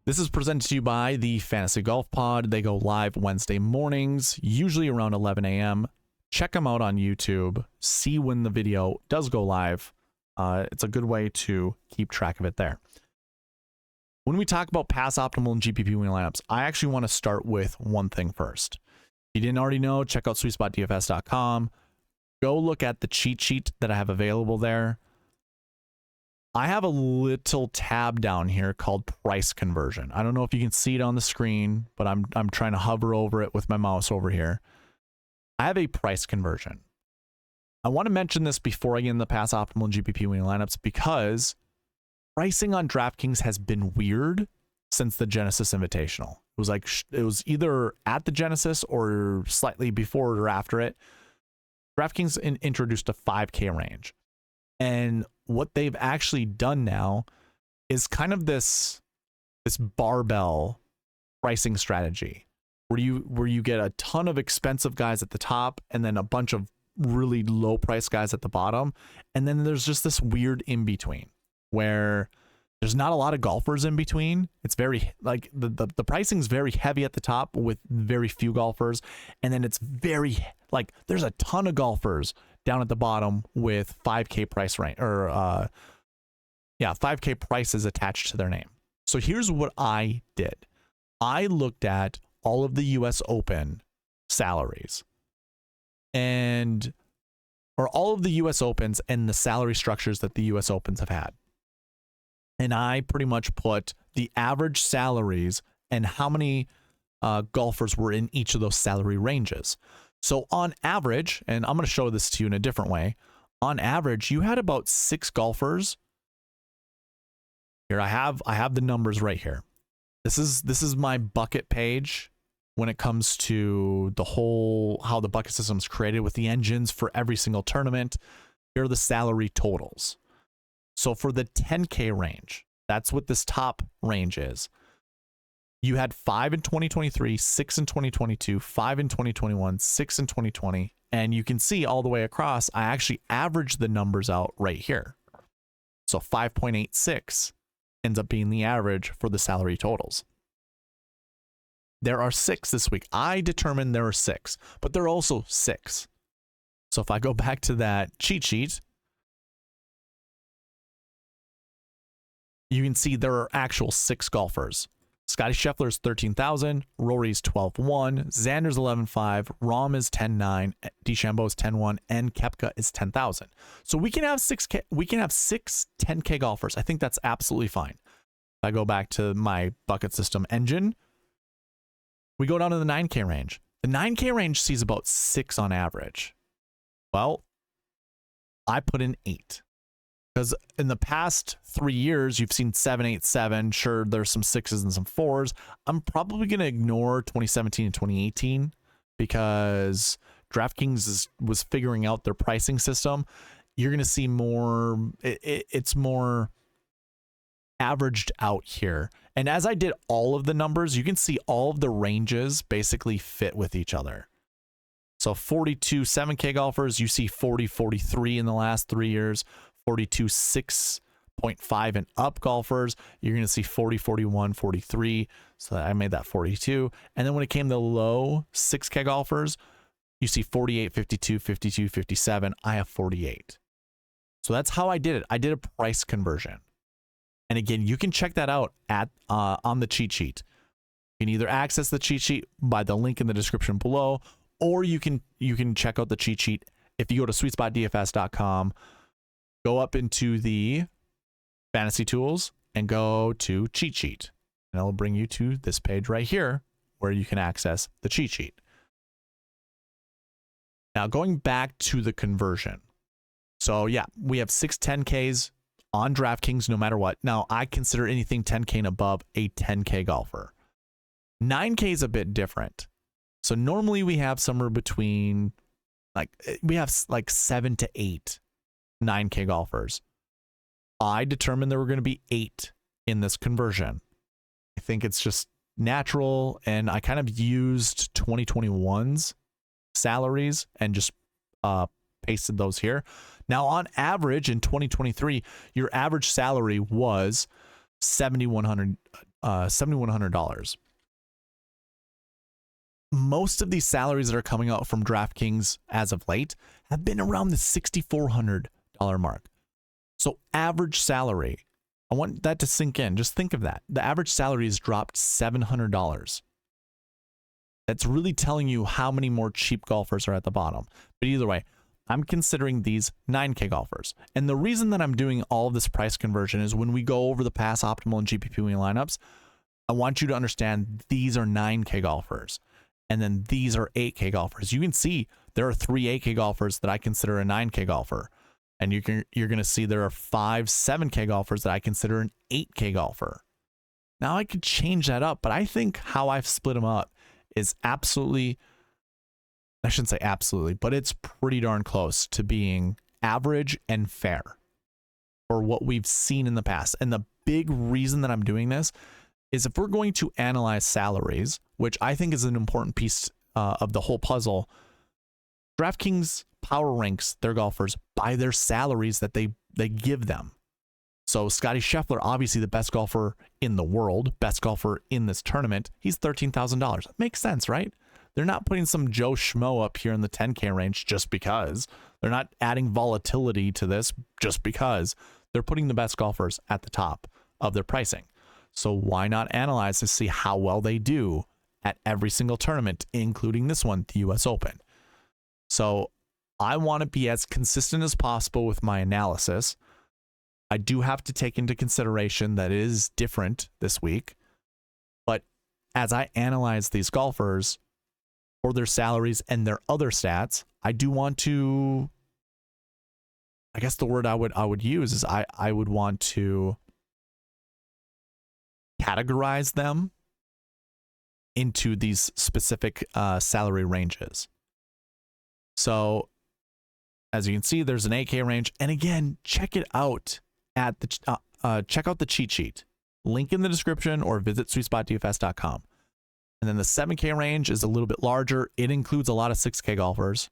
This is presented to you by the Fantasy Golf Pod. They go live Wednesday mornings, usually around 11 a.m. Check them out on YouTube. See when the video does go live. It's a good way to keep track of it there. When we talk about pass optimal and GPP winning lineups, I actually want to start with one thing first. If you didn't already know, check out SweetSpotDFS.com. Go look at the cheat sheet that I have available there. I have a little tab down here called price conversion. I don't know if you can see it on the screen, but I'm trying to hover over it with my mouse over here. I have a price conversion. I want to mention this before I get into the pass optimal and GPP winning lineups because pricing on DraftKings has been weird since the Genesis Invitational. It was either at the Genesis or slightly before or after it. DraftKings introduced a 5K range. And what they've actually done now is kind of this barbell pricing strategy where you get a ton of expensive guys at the top and then a bunch of really low price guys at the bottom. And then there's just this weird in between where there's not a lot of golfers in between. It's very like the pricing's very heavy at the top with very few golfers. And then it's very like there's a ton of golfers down at the bottom with 5K price range or 5K prices attached to their name. So here's what I did. I looked at all of the US Open salaries or all of the US Opens and the salary structures that the US Opens have had. And I pretty much put the average salaries and how many golfers were in each of those salary ranges. So on average, and I'm going to show this to you in a different way, on average, you had about 6 golfers. Here I have the numbers right here. This is my bucket page when it comes to the whole how the bucket system is created with the engines for every single tournament. Here are the salary totals. So for the 10K range, that's what this top range is. You had 5 in 2023, 6 in 2022, 5 in 2021, 6 in 2020. And you can see all the way across, I actually averaged the numbers out right here. So 5.86 ends up being the average for the salary totals. There are 6 this week. I determined there are 6, but there are also 6. So if I go back to that cheat sheet, you can see there are actual 6 golfers. Scotty Scheffler's 13,000, Rory's 12,1, Xander's 11,5, Rahm is 10,9, DeChambeau's 10,1, and Koepka is 10,000. So we can have 6 10K golfers. I think that's absolutely fine. If I go back to my bucket system engine, we go down to the 9K range. The 9K range sees about 6 on average. Well, I put in 8. Because in the past 3 years, you've seen 7, 8, 7. Sure, there's some 6s and some 4s. I'm probably going to ignore 2017 and 2018 because DraftKings was figuring out their pricing system. You're going to see more, it's more averaged out here. And as I did all of the numbers, you can see all of the ranges basically fit with each other. So 42 7K golfers, you see 40, 43 in the last 3 years. 42 6.5 and up golfers, you're going to see 40, 41, 43. So I made that 42. And then when it came to low 6K golfers, you see 48, 52, 52, 57. I have 48. So that's how I did it. I did a price conversion. And again, you can check that out at on the cheat sheet. You can either access the cheat sheet by the link in the description below, or you can check out the cheat sheet if you go to SweetSpotDFS.com. Go up into the fantasy tools and go to cheat sheet. And it'll bring you to this page right here where you can access the cheat sheet. Now going back to the conversion. So yeah, we have 6 10Ks on DraftKings no matter what. Now I consider anything 10K and above a 10K golfer. 9K is a bit different. So normally we have somewhere between we have 7 to 8 9K golfers. I determined there were going to be 8 in this conversion. I think it's just natural, and I kind of used 2021's salaries and just pasted those here. Now, on average in 2023, your average salary was $7,100 $7,100. Most of these salaries that are coming out from DraftKings as of late have been around the $6,400 mark. So average salary, I want that to sink in. Just think of that. The average salary has dropped $700. That's really telling you how many more cheap golfers are at the bottom. But either way, I'm considering these 9K golfers. And the reason that I'm doing all of this price conversion is when we go over the pass optimal and GPP winning lineups, I want you to understand these are 9K golfers. And then these are 8K golfers. You can see there are 3 8K golfers that I consider a 9K golfer. And you're going to see there are 5 7K golfers that I consider an 8K golfer. Now I could change that up, but I think how I've split them up is absolutely, I shouldn't say absolutely, but it's pretty darn close to being average and fair for what we've seen in the past. And the big reason that I'm doing this is if we're going to analyze salaries, which I think is an important piece of the whole puzzle, DraftKings power ranks their golfers by their salaries that they give them. So Scottie Scheffler, obviously the best golfer in the world, best golfer in this tournament, he's $13,000. Makes sense, right? They're not putting some Joe Schmo up here in the 10K range just because. They're not adding volatility to this just because. They're putting the best golfers at the top of their pricing. So why not analyze to see how well they do at every single tournament, including this one, the US Open. So I want to be as consistent as possible with my analysis. I do have to take into consideration that it is different this week. But as I analyze these golfers for their salaries and their other stats, I do want to, I guess the word I would use is I would want to categorize them into these specific salary ranges. So as you can see, there's an 8K range. And again, check it out at the check out the cheat sheet. Link in the description or visit SweetSpotDFS.com. And then the 7K range is a little bit larger. It includes a lot of 6K golfers.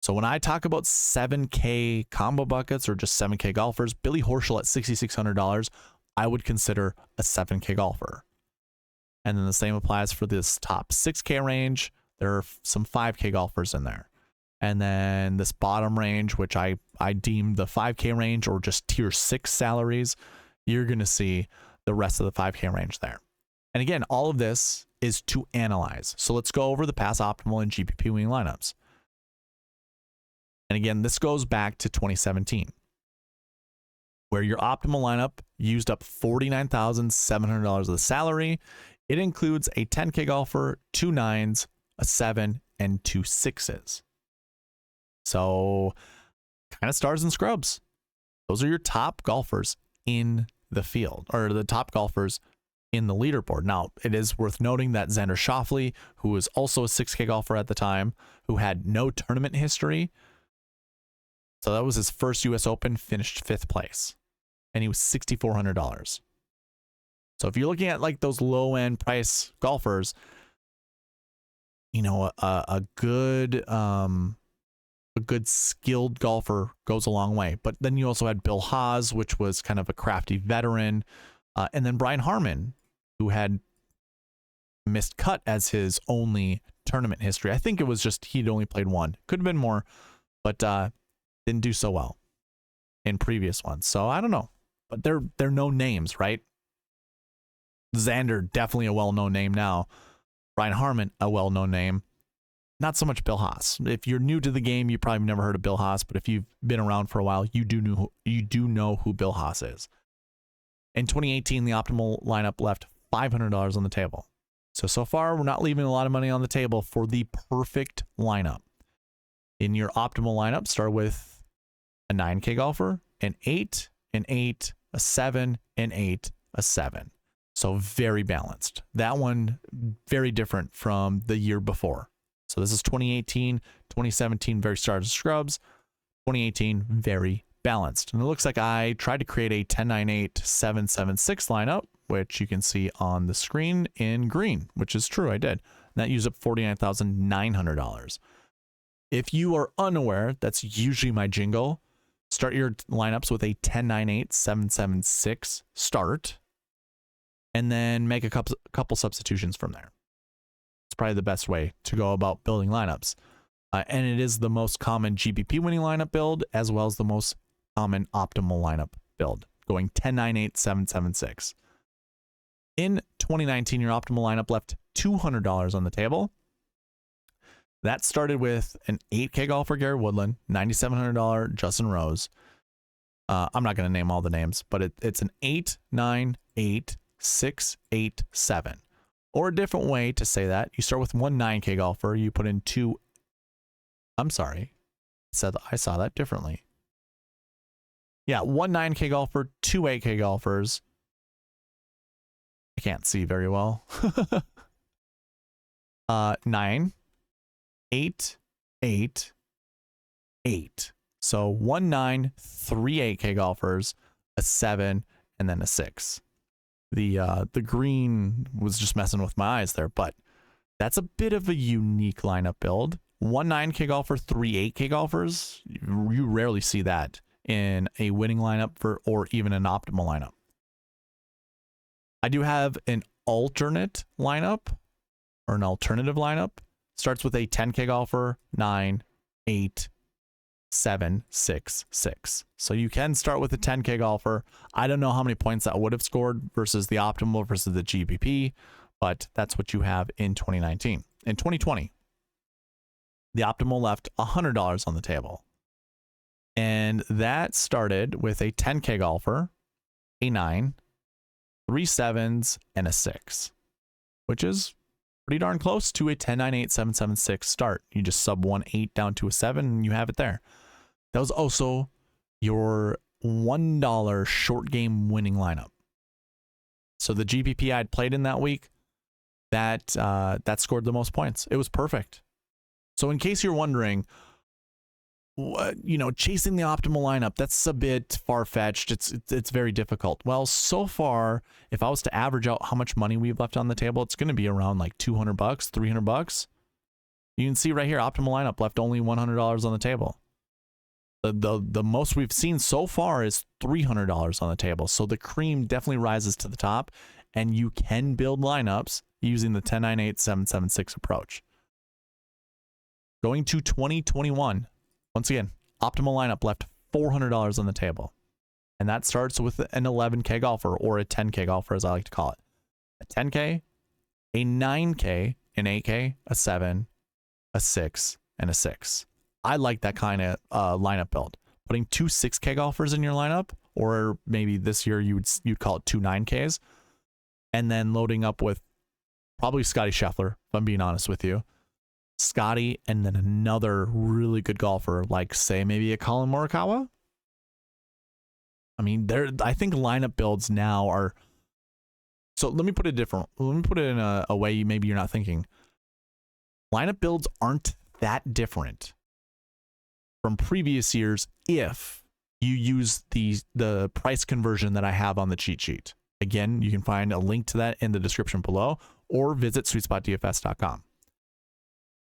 So when I talk about 7K combo buckets or just 7K golfers, Billy Horschel at $6,600, I would consider a 7K golfer. And then the same applies for this top 6K range. There are some 5K golfers in there. And then this bottom range, which I deem the 5K range or just tier 6 salaries, you're going to see the rest of the 5K range there. And again, all of this is to analyze. So let's go over the pass optimal and GPP winning lineups. And again, this goes back to 2017, where your optimal lineup used up $49,700 of the salary. It includes a 10K golfer, 2 9s, a 7, and 2 6s. So kind of stars and scrubs. Those are your top golfers in the field, or the top golfers in the leaderboard. Now, it is worth noting that Xander Schauffele, who was also a 6K golfer at the time, who had no tournament history, so that was his first US Open, finished 5th place, and he was $6,400. So if you're looking at like those low-end price golfers, you know, a good skilled golfer goes a long way. But then you also had Bill Haas, which was kind of a crafty veteran, and then Brian Harman, who had missed cut as his only tournament history. I think it was just he'd only played one. Could have been more, but didn't do so well in previous ones. So I don't know, but they're no names, right? Xander, definitely a well-known name now. Brian Harman, a well-known name. Not so much Bill Haas. If you're new to the game, you probably never heard of Bill Haas, but if you've been around for a while, you do know who Bill Haas is. In 2018, the optimal lineup left $500 on the table. So far, we're not leaving a lot of money on the table for the perfect lineup. In your optimal lineup, start with a 9K golfer, an 8, an 8, a 7, an 8, a 7. So very balanced. That one, very different from the year before. So this is 2018, 2017, very stars and scrubs. 2018, very balanced. And it looks like I tried to create a 10-9-8-7-7-6 lineup, which you can see on the screen in green, which is true, I did. And that used up $49,900. If you are unaware, that's usually my jingle. Start your lineups with a 10-9-8-7-7-6 start. and then make a couple substitutions from there. It's probably the best way to go about building lineups. And it is the most common GPP winning lineup build, as well as the most common optimal lineup build, going 10, 9, 8, 7, 7, 6. In 2019, your optimal lineup left $200 on the table. That started with an 8K golfer, Gary Woodland, $9,700 Justin Rose. I'm not going to name all the names, but it's an 8, 9, 8, 6, 8, 7. Or a different way to say that, you start with one 9K golfer, you put in two. I'm sorry, I saw that differently. Yeah, one 9K golfer, two 8K golfers. I can't see very well. 9, 8, 8, 8. So 1, 9, 3 8K golfers, a 7, and then a 6. The green was just messing with my eyes there, but that's a bit of a unique lineup build. 1 9K golfer, 3 8K golfers. You rarely see that in a winning lineup or even an optimal lineup. I do have an alternate lineup or an alternative lineup. Starts with a 10K golfer, 9, 8, 7, 6, 6. So you can start with a 10K golfer. I don't know how many points that would have scored versus the optimal versus the GPP, but that's what you have in 2019. In 2020, the optimal left $100 on the table. And that started with a 10K golfer, a 9, 3 7s, and a 6, which is pretty darn close to a 10, 9, 8, 7, 7, 6 start. You just sub 1 8 down to a 7 and you have it there. That was also your $1 short game winning lineup. So the GPP I'd played in that week, that scored the most points. It was perfect. So in case you're wondering, chasing the optimal lineup, that's a bit far-fetched. It's very difficult. Well, so far, if I was to average out how much money we've left on the table, it's going to be around like $200, $300. You can see right here, optimal lineup left only $100 on the table. The most we've seen so far is $300 on the table. So the cream definitely rises to the top, and you can build lineups using the 10, 9, 8, 7, 7, 6 approach. Going to 2021, once again, optimal lineup left $400 on the table. And that starts with an 11K golfer, or a 10K golfer, as I like to call it. A 10K, a 9K, an 8K, a 7, a 6, and a 6. I like that kind of lineup build. Putting two 6K golfers in your lineup, or maybe this year you'd call it two 9Ks, and then loading up with probably Scotty Scheffler, if I'm being honest with you. Scotty, and then another really good golfer, like say maybe a Colin Morikawa. I mean, I think lineup builds now are. So let me put it different. Let me put it in a way maybe you're not thinking. Lineup builds aren't that different from previous years if you use the price conversion that I have on the cheat sheet. Again, you can find a link to that in the description below, or visit SweetSpotDFS.com.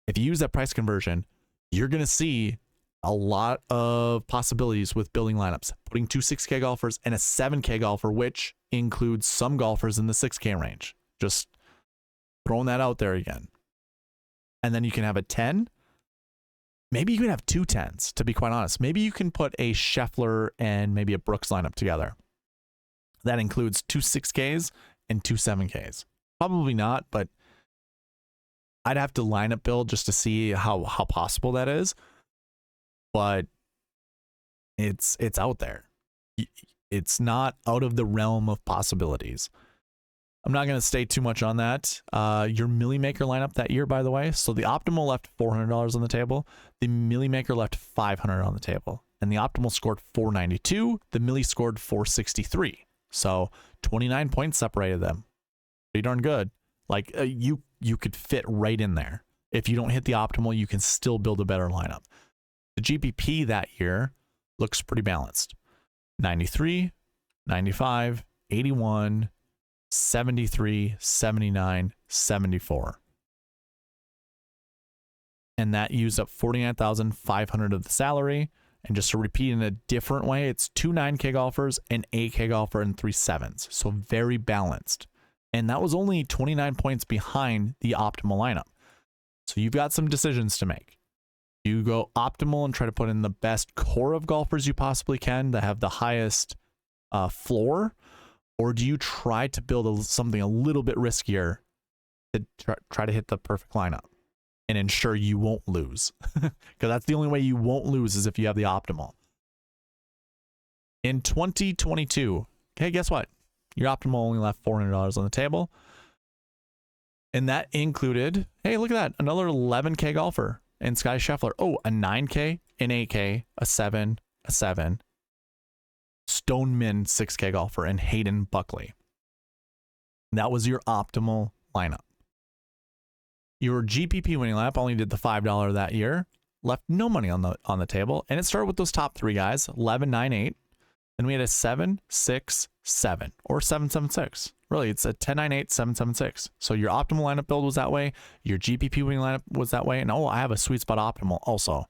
If you use that price conversion, you're going to see a lot of possibilities with building lineups. Putting two 6K golfers and a 7K golfer, which includes some golfers in the 6K range. Just throwing that out there again. And then you can have a 10. Maybe you can have two 10s, to be quite honest. Maybe you can put a Scheffler and maybe a Brooks lineup together. That includes two 6Ks and two 7Ks. Probably not, but I'd have to lineup build just to see how possible that is. But it's out there. It's not out of the realm of possibilities. I'm not going to stay too much on that. Your Millie Maker lineup that year, by the way. So the optimal left $400 on the table. The Millie Maker left $500 on the table. And the optimal scored 492. The Millie scored 463. So 29 points separated them. Pretty darn good. Like you could fit right in there. If you don't hit the optimal, you can still build a better lineup. The GPP that year looks pretty balanced. 93, 95, 81, 73, 79, 74. And that used up 49,500 of the salary. And just to repeat in a different way, it's two 9K golfers, an 8K golfer, and three 7s. So very balanced. And that was only 29 points behind the optimal lineup. So you've got some decisions to make. You go optimal and try to put in the best core of golfers you possibly can that have the highest floor, or do you try to build something a little bit riskier to try to hit the perfect lineup and ensure you won't lose? Because that's the only way you won't lose is if you have the optimal. In 2022, okay, guess what? Your optimal only left $400 on the table. And that included, hey, look at that, another 11K golfer and Scotty Scheffler. Oh, a 9K, an 8K, a 7, a 7. Stoneman 6K golfer and Hayden Buckley. That was your optimal lineup. Your GPP winning lineup only did the $5 that year, left no money on the table, and it started with those top three guys, 11, 9, 8. Then we had a 7, 6, 7, or 7, 7, 6. Really, it's a 10, 9, 8, 7, 7, 6. So your optimal lineup build was that way. Your GPP winning lineup was that way. And oh, I have a sweet spot optimal also,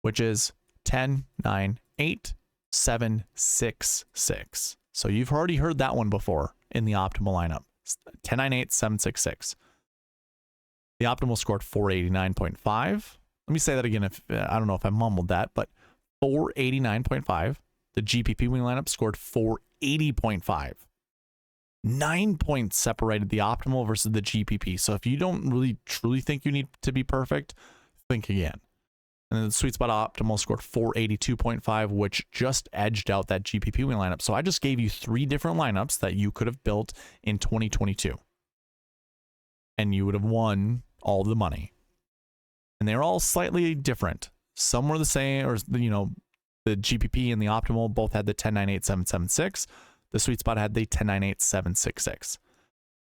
which is 10, 9, 8, 7, 6, 6. So you've already heard that one before in the optimal lineup. 10, 9, 8, 7, 6, 6. The optimal scored 489.5. Let me say that again. If I don't know if I mumbled that, but 489.5. The GPP winning lineup scored 480.5. 9 points separated the optimal versus the GPP. So if you don't really truly think you need to be perfect, think again. And then the sweet spot optimal scored 482.5, which just edged out that GPP winning lineup. So I just gave you 3 different lineups that you could have built in 2022. And you would have won all the money. And they're all slightly different. Some were the same, or, you know, the GPP and the optimal both had the 10, 9, 8, 7, 7, 6. The sweet spot had the 10, 9, 8, 7, 6, 6.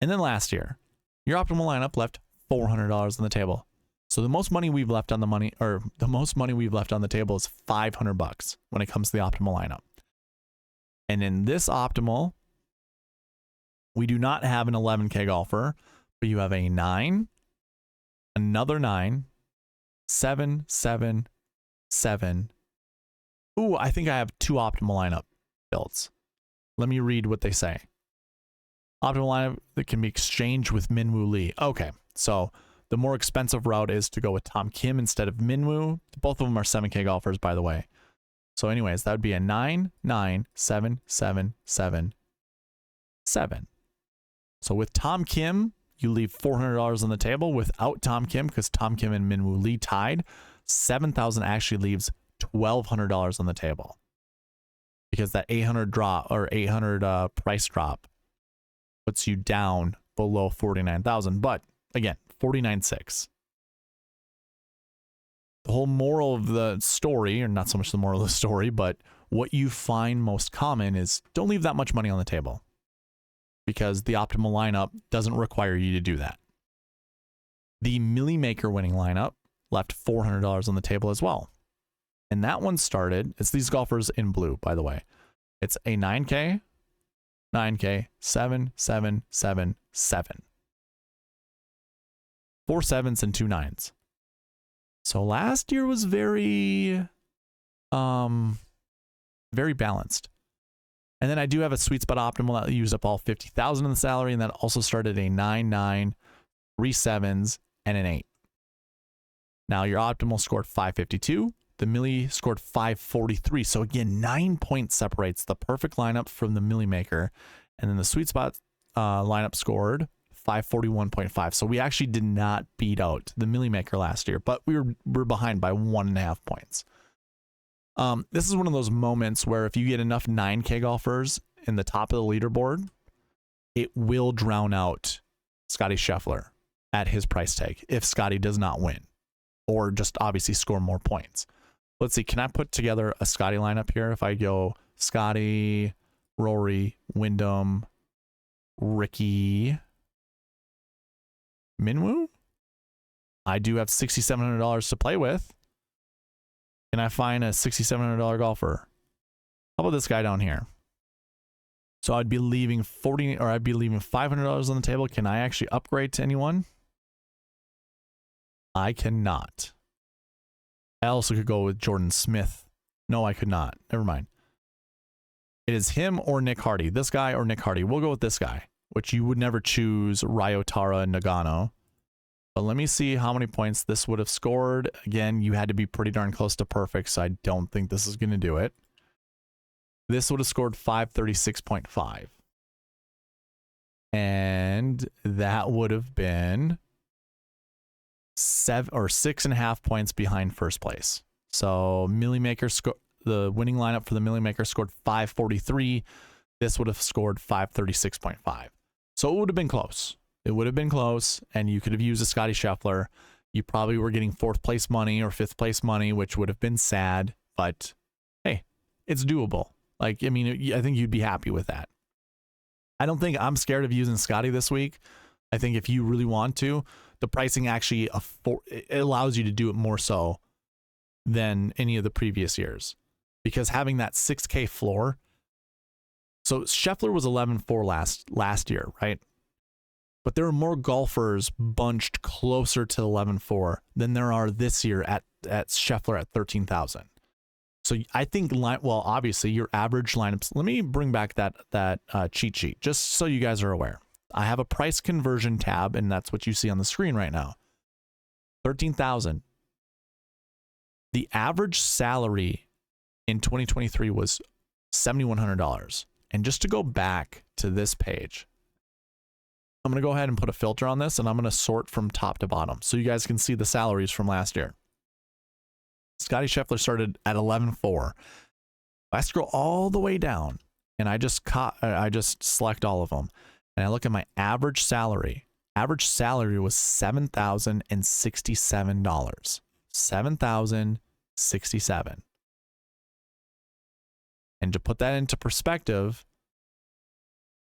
And then last year, your optimal lineup left $400 on the table. So the most money we've left on the money, or the most money we've left on the table is $500 when it comes to the optimal lineup. And in this optimal, we do not have an 11K golfer, but you have a 9, another 9, 7, 7, 7. Ooh, I think I have 2 optimal lineup builds. Let me read what they say. Optimal lineup that can be exchanged with Minwoo Lee. Okay, so the more expensive route is to go with Tom Kim instead of Minwoo. Both of them are 7K golfers, by the way. So anyways, that would be a 9, 9, 7, 7, 7, 7. So with Tom Kim, you leave $400 on the table. Without Tom Kim, because Tom Kim and Minwoo Lee tied, $7,000 actually leaves $1,200 on the table, because that 800 drop or 800 price drop puts you down below 49,000. But again, 49.6. The whole moral of the story, or not so much the moral of the story, but what you find most common is don't leave that much money on the table, because the optimal lineup doesn't require you to do that. The Millie Maker winning lineup left $400 on the table as well. And that one started, it's these golfers in blue, by the way. It's a 9K, 9K, 7, 7, 7, 7. 4 7s and 2 9s. So last year was very balanced. And then I do have a sweet spot optimal that used up all 50,000 in the salary, and that also started a 9, 9, 3 7s, and an 8. Now your optimal scored 552. The Millie scored 543. So again, 9 points separates the perfect lineup from the Millie Maker. And then the sweet spot lineup scored 541.5. So we actually did not beat out the Millie Maker last year, but we were behind by 1.5 points. This is one of those moments where if you get enough 9K golfers in the top of the leaderboard, it will drown out Scotty Scheffler at his price tag if Scotty does not win, or just obviously score more points. Let's see, can I put together a Scotty lineup here? If I go Scotty, Rory, Wyndham, Ricky, Minwoo, I do have $6,700 to play with. Can I find a $6,700 golfer? How about this guy down here? So I'd be leaving $500 on the table. Can I actually upgrade to anyone? I cannot. I also could go with Jordan Smith. No, I could not. Never mind. It is him or Nick Hardy. This guy or Nick Hardy. We'll go with this guy. which you would never choose Ryotaro and Nagano. But let me see how many points this would have scored. Again, you had to be pretty darn close to perfect, so I don't think this is going to do it. This would have scored 536.5. And that would have been 6.5 points behind first place. So Millie Maker the winning lineup for the Millie Maker scored 543. This would have scored 536.5. So it would have been close. It would have been close, and you could have used a Scottie Scheffler. You probably were getting 4th place money or 5th place money, which would have been sad, but hey, it's doable. Like, I mean, I think you'd be happy with that. I don't think I'm scared of using Scottie this week. I think if you really want to, the pricing actually it allows you to do it more so than any of the previous years, because having that 6K floor. So Scheffler was 11.4 last year, right? But there are more golfers bunched closer to 11.4 than there are this year at Scheffler at 13,000. So I think, well, obviously your average lineups. Let me bring back that cheat sheet just so you guys are aware. I have a price conversion tab, and that's what you see on the screen right now. 13,000. The average salary in 2023 was $7,100. And just to go back to this page, I'm going to go ahead and put a filter on this, and I'm going to sort from top to bottom so you guys can see the salaries from last year. Scottie Scheffler started at 11.4. If I scroll all the way down and I just select all of them and I look at my average salary was $7,067. $7,067. And to put that into perspective,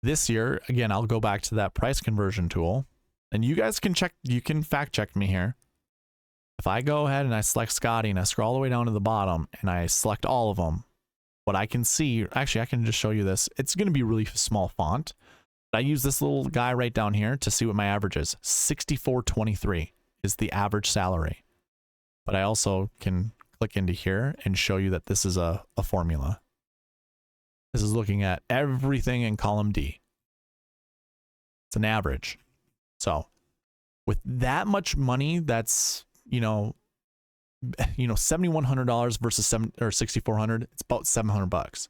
this year, again, I'll go back to that price conversion tool, and you guys can check, you can fact check me here. If I go ahead and I select Scottie and I scroll all the way down to the bottom and I select all of them, what I can see, actually, I can just show you this. It's going to be really small font. But I use this little guy right down here to see what my average is. 64.23 is the average salary. But I also can click into here and show you that this is a formula. This is looking at everything in column D. It's an average. So with that much money, that's, $7,100 versus $6,400, it's about $700.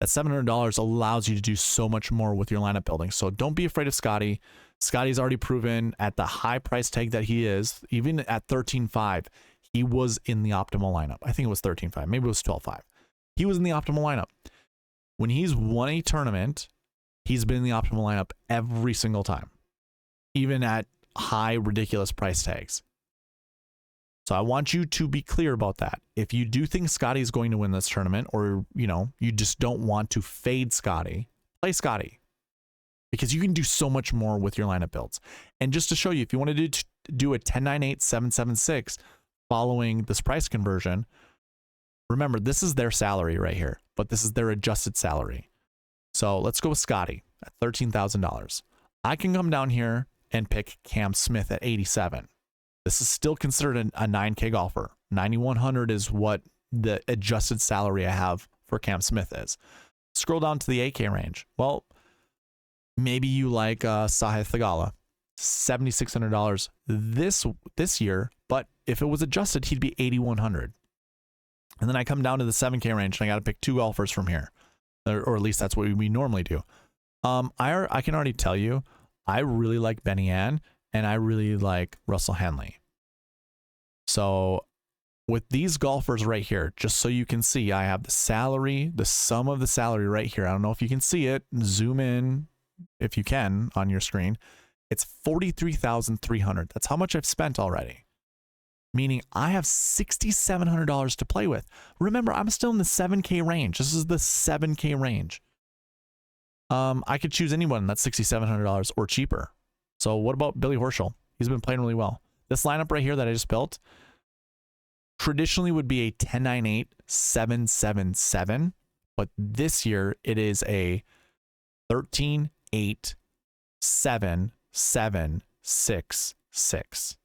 That $700 allows you to do so much more with your lineup building. So don't be afraid of Scottie. Scottie's already proven at the high price tag that he is, even at 13.5, he was in the optimal lineup. I think it was 13.5, maybe it was 12.5. He was in the optimal lineup. When he's won a tournament, he's been in the optimal lineup every single time, even at high, ridiculous price tags. So I want you to be clear about that. If you do think Scottie is going to win this tournament, or, you just don't want to fade Scottie, play Scottie, because you can do so much more with your lineup builds. And just to show you, if you wanted to do a 10.98.776 following this price conversion, remember, this is their salary right here, but this is their adjusted salary. So let's go with Scottie at $13,000. I can come down here and pick Cam Smith at 87. This is still considered a 9K golfer. 9,100 is what the adjusted salary I have for Cam Smith is. Scroll down to the 8K range. Well, maybe you like Sahith Theegala, $7,600 this year, but if it was adjusted, he'd be 8,100. And then I come down to the 7K range, and I got to pick 2 golfers from here, or at least that's what we normally do. I can already tell you, I really like Benny Ann, and I really like Russell Henley. So with these golfers right here, just so you can see, I have the salary, the sum of the salary right here. I don't know if you can see it. Zoom in if you can on your screen. It's $43,300. That's how much I've spent already. Meaning I have $6,700 to play with. Remember, I'm still in the 7K range. This is the 7K range. I could choose anyone that's $6,700 or cheaper. So what about Billy Horschel? He's been playing really well. This lineup right here that I just built traditionally would be a 10.98.777, but this year it is a 13.8.776.6.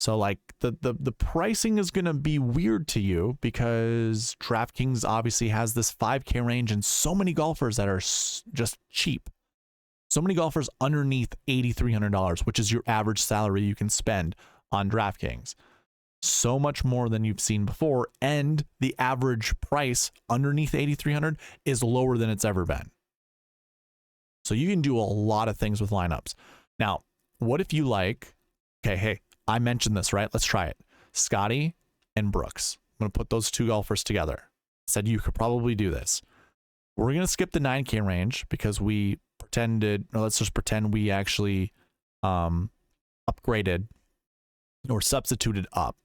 So like the pricing is going to be weird to you because DraftKings obviously has this 5K range and so many golfers that are just cheap. So many golfers underneath $8,300, which is your average salary you can spend on DraftKings. So much more than you've seen before, and the average price underneath $8,300 is lower than it's ever been. So you can do a lot of things with lineups. Now, what if you like, okay, hey, I mentioned this, right? Let's try it. Scotty and Brooks. I'm going to put those two golfers together. Said you could probably do this. We're going to skip the 9K range because we pretended, or let's just pretend we actually upgraded or substituted up.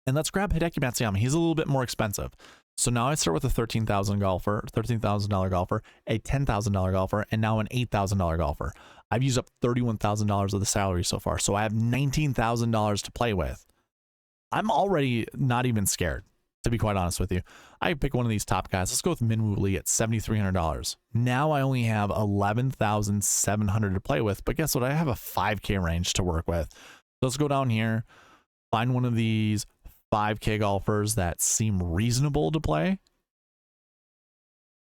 And let's grab Hideki Matsuyama. He's a little bit more expensive. So now I start with a $13,000 golfer, $13,000 golfer, a $10,000 golfer, and now an $8,000 golfer. I've used up $31,000 of the salary so far. So I have $19,000 to play with. I'm already not even scared, to be quite honest with you. I pick one of these top guys. Let's go with Minwoo Lee at $7,300. Now I only have $11,700 to play with, but guess what? I have a 5K range to work with. So let's go down here, find one of these 5K golfers that seem reasonable to play.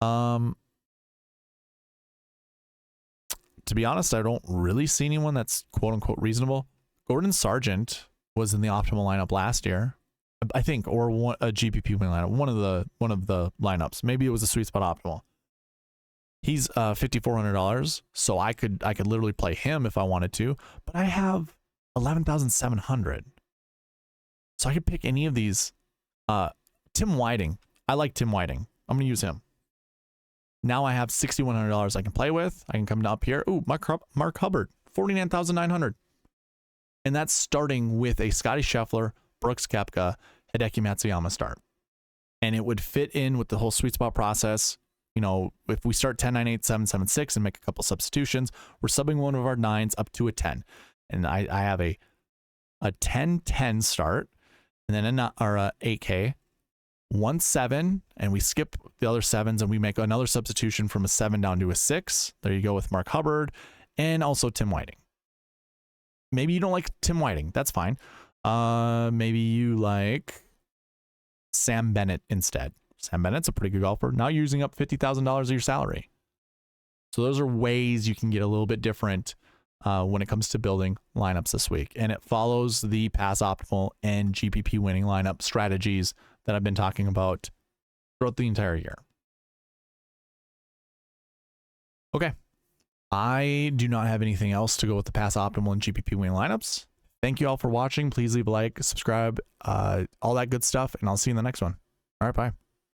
To be honest, I don't really see anyone that's quote unquote reasonable. Gordon Sargent was in the optimal lineup last year, I think, or a GPP winning lineup, one of the lineups. Maybe it was a Sweet Spot Optimal. He's $5,400, so I could literally play him if I wanted to, but I have $11,700. So I could pick any of these. Tim Whiting. I like Tim Whiting. I'm going to use him. Now I have $6,100 I can play with. I can come up here. Ooh, Mark Hubbard, $49,900. And that's starting with a Scotty Scheffler, Brooks Koepka, Hideki Matsuyama start. And it would fit in with the whole sweet spot process. You know, if we start 10, 9, 8, 7, 7, 6 and make a couple substitutions, we're subbing one of our 9s up to a 10. And I have a 10-10 start, and then a 8K, 1-7, and we skip the other 7s and we make another substitution from a 7 down to a 6. There you go with Mark Hubbard and also Tim Whiting. Maybe you don't like Tim Whiting. That's fine. Maybe you like Sam Bennett instead. Sam Bennett's a pretty good golfer. Now you're using up $50,000 of your salary. So those are ways you can get a little bit different when it comes to building lineups this week. And it follows the pass optimal and GPP winning lineup strategies that I've been talking about throughout the entire year. Okay. I do not have anything else to go with the pass optimal and GPP winning lineups. Thank you all for watching. Please leave a like, subscribe, all that good stuff, and I'll see you in the next one. All right, bye.